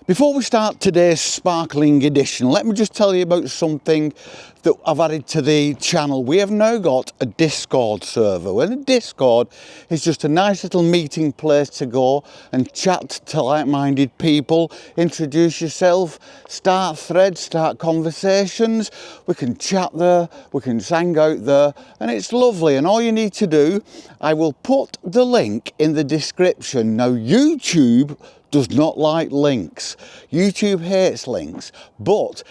Before we start today's sparkling edition, let me just tell you about something that I've added to the channel. We have now got a Discord server, and a Discord is just a nice little meeting place to go and chat to like-minded people, introduce yourself, start threads, start conversations. We can chat there, we can hang out there, and it's lovely. And all you need to do, I will put the link in the description. Now, YouTube does not like links. YouTube hates links. But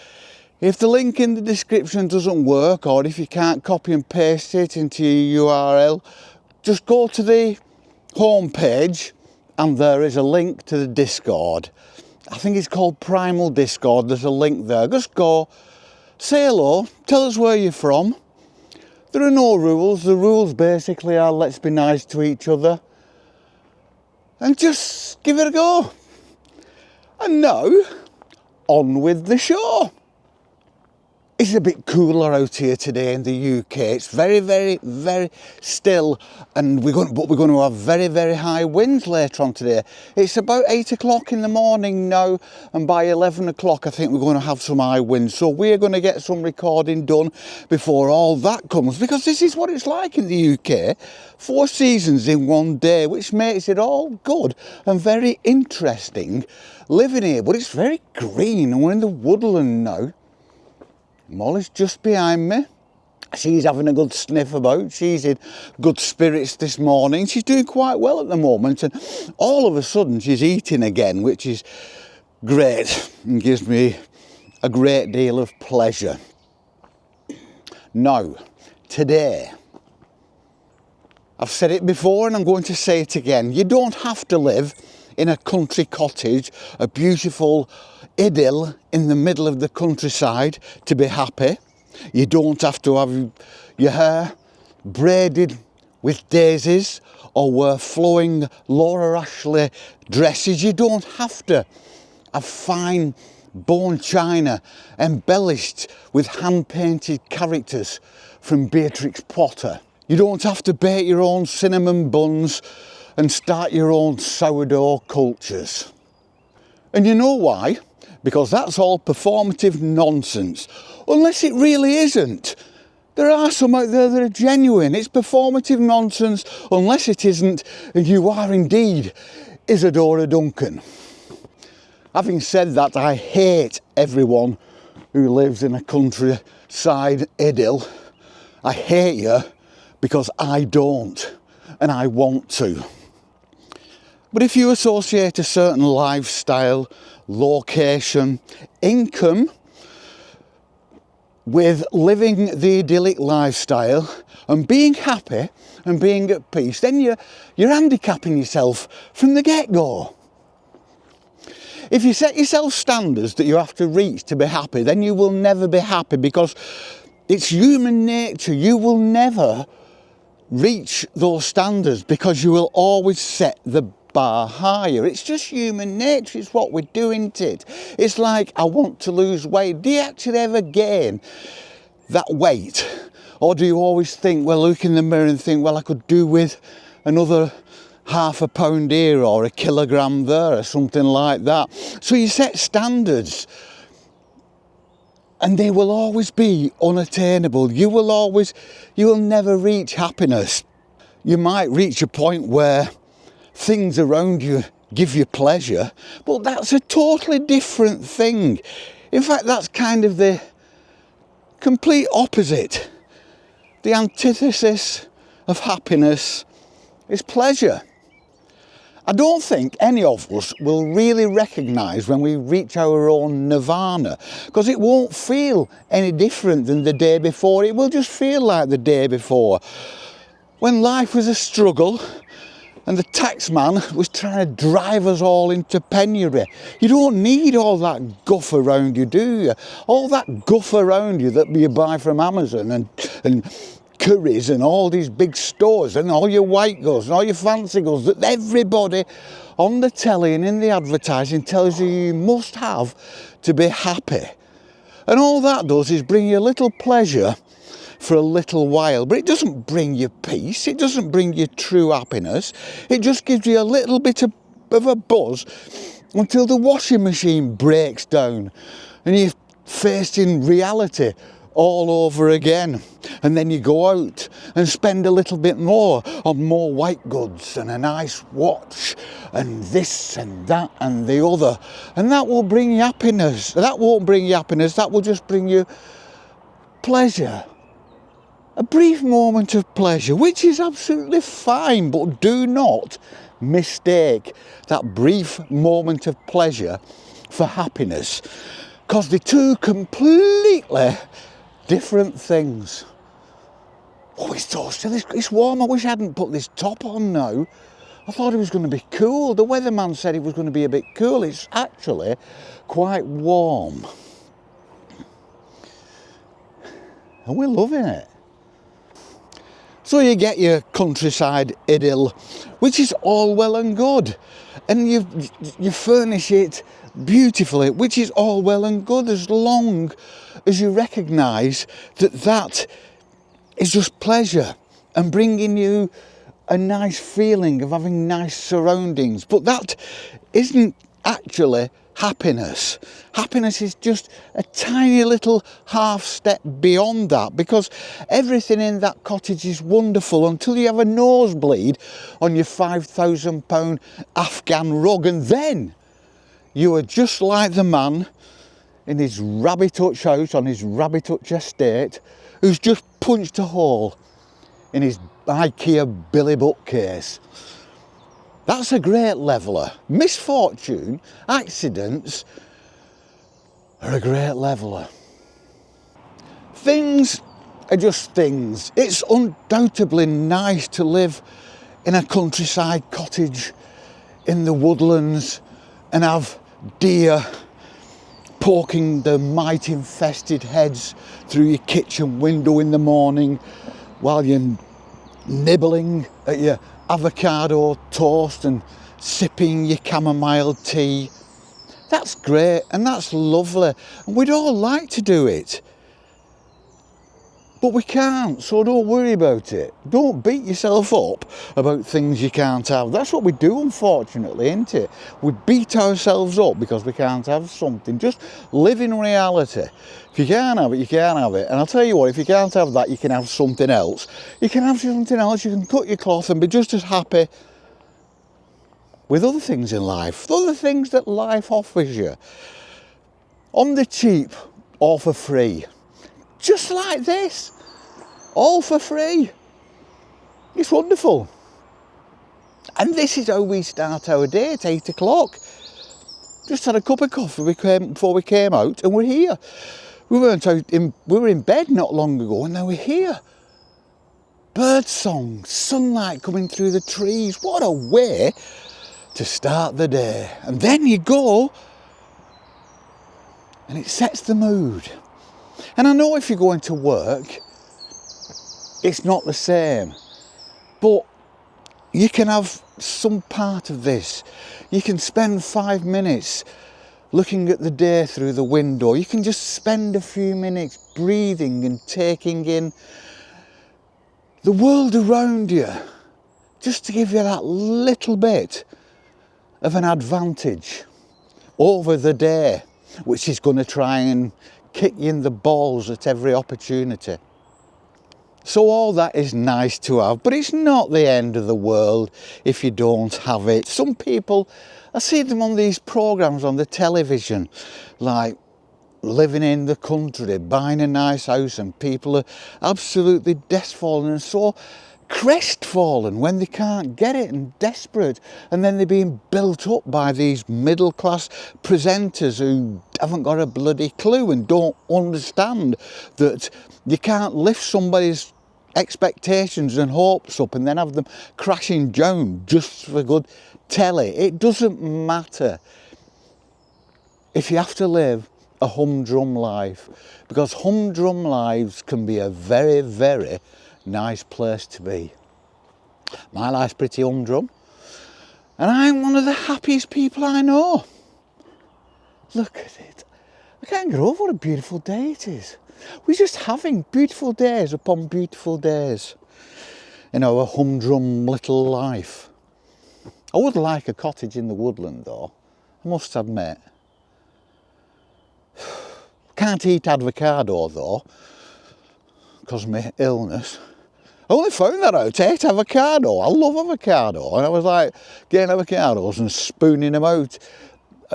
if the link in the description doesn't work, or if you can't copy and paste it into your URL, just go to the home page and there is a link to the Discord. I think it's called Primal Discord. There's a link there. Just go, say hello, tell us where you're from. There are no rules. The rules basically are let's be nice to each other and just give it a go. And now, on with the show. It's a bit cooler out here today in the UK. It's very, very, very still, and we're going to have very, very high winds later on today. It's about 8 o'clock in the morning now, and by 11 o'clock I think we're going to have some high winds. So we're going to get some recording done before all that comes, because this is what it's like in the UK. 4 seasons in one day, which makes it all good and very interesting living here. But it's very green, and we're in the woodland now. Molly's just behind me. She's having a good sniff about. She's in good spirits this morning. She's doing quite well at the moment, and all of a sudden she's eating again, which is great and gives me a great deal of pleasure. Now, today, I've said it before and I'm going to say it again. You don't have to live in a country cottage, a beautiful idyll in the middle of the countryside to be happy. You don't have to have your hair braided with daisies or wear flowing Laura Ashley dresses. You don't have to have fine bone china embellished with hand-painted characters from Beatrix Potter. You don't have to bake your own cinnamon buns and start your own sourdough cultures. And you know why? Because that's all performative nonsense. Unless it really isn't. There are some out there that are genuine. It's performative nonsense unless it isn't, and you are indeed Isadora Duncan. Having said that, I hate everyone who lives in a countryside idyll. I hate you because I don't, and I want to. But if you associate a certain lifestyle, location, income with living the idyllic lifestyle and being happy and being at peace, then you're handicapping yourself from the get-go. If you set yourself standards that you have to reach to be happy, then you will never be happy, because it's human nature. You will never reach those standards because you will always set the bar higher. It's just human nature. It's what we do, isn't it? It's like, I want to lose weight. Do you actually ever gain that weight? Or do you always think, well, look in the mirror and think, well, I could do with another half a pound here or a kilogram there or something like that? So you set standards and they will always be unattainable. You will never reach happiness. You might reach a point where things around you give you pleasure, but that's a totally different thing. In fact, that's kind of the complete opposite. The antithesis of happiness is pleasure. I don't think any of us will really recognise when we reach our own nirvana, because it won't feel any different than the day before. It will just feel like the day before, when life was a struggle and the tax man was trying to drive us all into penury. You don't need all that guff around you, do you? All that guff around you that you buy from Amazon and Currys and all these big stores and all your white goods and all your fancy goods that everybody on the telly and in the advertising tells you must have to be happy. And all that does is bring you a little pleasure for a little while, but it doesn't bring you peace, it doesn't bring you true happiness. It just gives you a little bit of a buzz until the washing machine breaks down and you're facing reality all over again. And then you go out and spend a little bit more on more white goods and a nice watch and this and that and the other. And that will bring you happiness. That won't bring you happiness, that will just bring you pleasure. A brief moment of pleasure, which is absolutely fine, but do not mistake that brief moment of pleasure for happiness, because they're two completely different things. Oh, it's so still, it's warm. I wish I hadn't put this top on now. I thought it was going to be cool. The weatherman said it was going to be a bit cool. It's actually quite warm. And we're loving it. So you get your countryside idyll, which is all well and good. And you furnish it beautifully, which is all well and good, as long as you recognise that that is just pleasure and bringing you a nice feeling of having nice surroundings. But that isn't actually happiness. Happiness is just a tiny little half step beyond that, because everything in that cottage is wonderful until you have a nosebleed on your £5,000 Afghan rug, and then you are just like the man in his rabbit hutch house on his rabbit hutch estate who's just punched a hole in his IKEA Billy bookcase. That's a great leveller. Misfortune, accidents are a great leveller. Things are just things. It's undoubtedly nice to live in a countryside cottage in the woodlands and have deer poking their mite-infested heads through your kitchen window in the morning while you're nibbling at your avocado toast and sipping your chamomile tea. That's great and that's lovely, and we'd all like to do it, but we can't, so don't worry about it. Don't beat yourself up about things you can't have. That's what we do, unfortunately, isn't it? We beat ourselves up because we can't have something. Just live in reality. If you can't have it, you can't have it. And I'll tell you what, if you can't have that, you can have something else. You can have something else, you can cut your cloth and be just as happy with other things in life, other things that life offers you. On the cheap or for free. Just like this, all for free. It's wonderful. And this is how we start our day at 8 o'clock. Just had a cup of coffee before we came out, and we're here. We were in bed not long ago, and now we're here. Bird song, sunlight coming through the trees. What a way to start the day. And then you go, and it sets the mood. And I know if you're going to work, it's not the same, but you can have some part of this. You can spend 5 minutes looking at the day through the window. You can just spend a few minutes breathing and taking in the world around you, just to give you that little bit of an advantage over the day, which is going to try and kick you in the balls at every opportunity. So all that is nice to have, but it's not the end of the world if you don't have it. Some people, I see them on these programmes on the television, like living in the country, buying a nice house, and people are absolutely crestfallen and so crestfallen when they can't get it and desperate, and then they're being built up by these middle class presenters who haven't got a bloody clue and don't understand that you can't lift somebody's expectations and hopes up and then have them crashing down just for good telly. It doesn't matter if you have to live a humdrum life, because humdrum lives can be a very, very nice place to be. My life's pretty humdrum, and I'm one of the happiest people I know. Look at it. I can't get over what a beautiful day it is. We're just having beautiful days upon beautiful days in our humdrum little life. I would like a cottage in the woodland though. must admit. Can't eat avocado though, because of my illness. I only found that out. I ate avocado. I love avocado. And I was like getting avocados and spooning them out,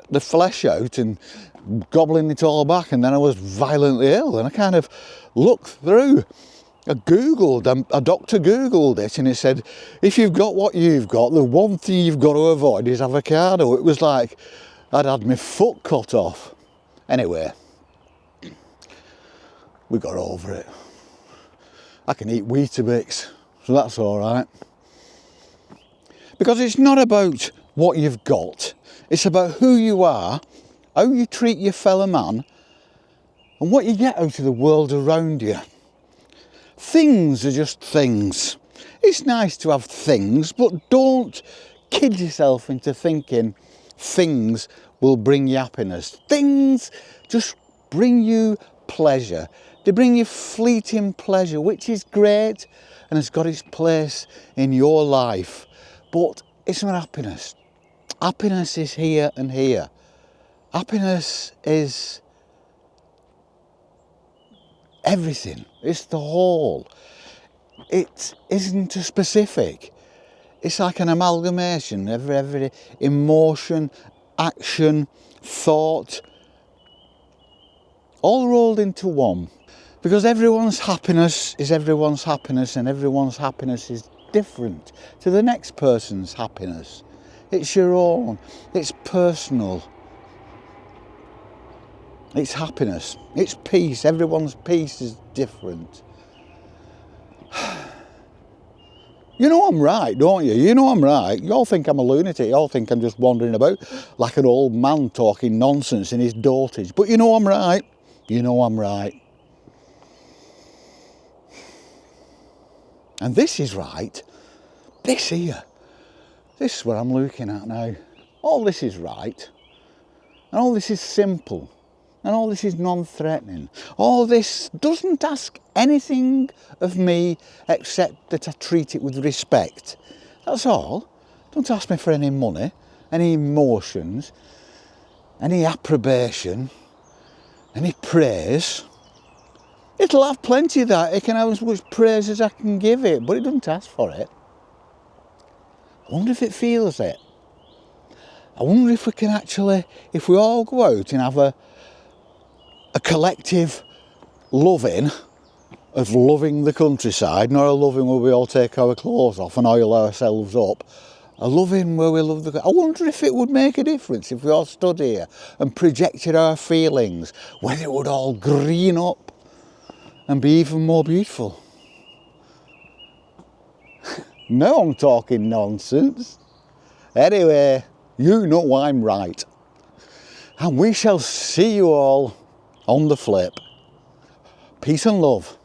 the flesh out, and gobbling it all back. And then I was violently ill. And I kind of looked through. I Googled, a doctor Googled it, and it said, if you've got what you've got, the one thing you've got to avoid is avocado. It was like I'd had my foot cut off. Anyway, we got over it. I can eat Weetabix, so that's all right. Because it's not about what you've got. It's about who you are, how you treat your fellow man, and what you get out of the world around you. Things are just things. It's nice to have things, but don't kid yourself into thinking things will bring you happiness. Things just bring you pleasure. They bring you fleeting pleasure, which is great and has got its place in your life. But it's not happiness. Happiness is here and here. Happiness is everything. It's the whole. It isn't a specific. It's like an amalgamation. Every emotion, action, thought, all rolled into one. Because everyone's happiness is everyone's happiness, and everyone's happiness is different to the next person's happiness. It's your own. It's personal. It's happiness. It's peace. Everyone's peace is different. You know I'm right, don't you? You know I'm right. You all think I'm a lunatic. You all think I'm just wandering about like an old man talking nonsense in his dotage. But you know I'm right. You know I'm right. And this is right. This here. This is what I'm looking at now. All this is right. And all this is simple. And all this is non-threatening. All this doesn't ask anything of me except that I treat it with respect. That's all. Don't ask me for any money, any emotions, any approbation, any praise. It'll have plenty of that. It can have as much praise as I can give it, but it doesn't ask for it. I wonder if it feels it. I wonder if we can actually, if we all go out and have a collective loving of loving the countryside, not a loving where we all take our clothes off and oil ourselves up, a loving where we love the... I wonder if it would make a difference if we all stood here and projected our feelings, whether it would all green up and be even more beautiful. No, I'm talking nonsense. Anyway, you know I'm right. And we shall see you all on the flip. Peace and love.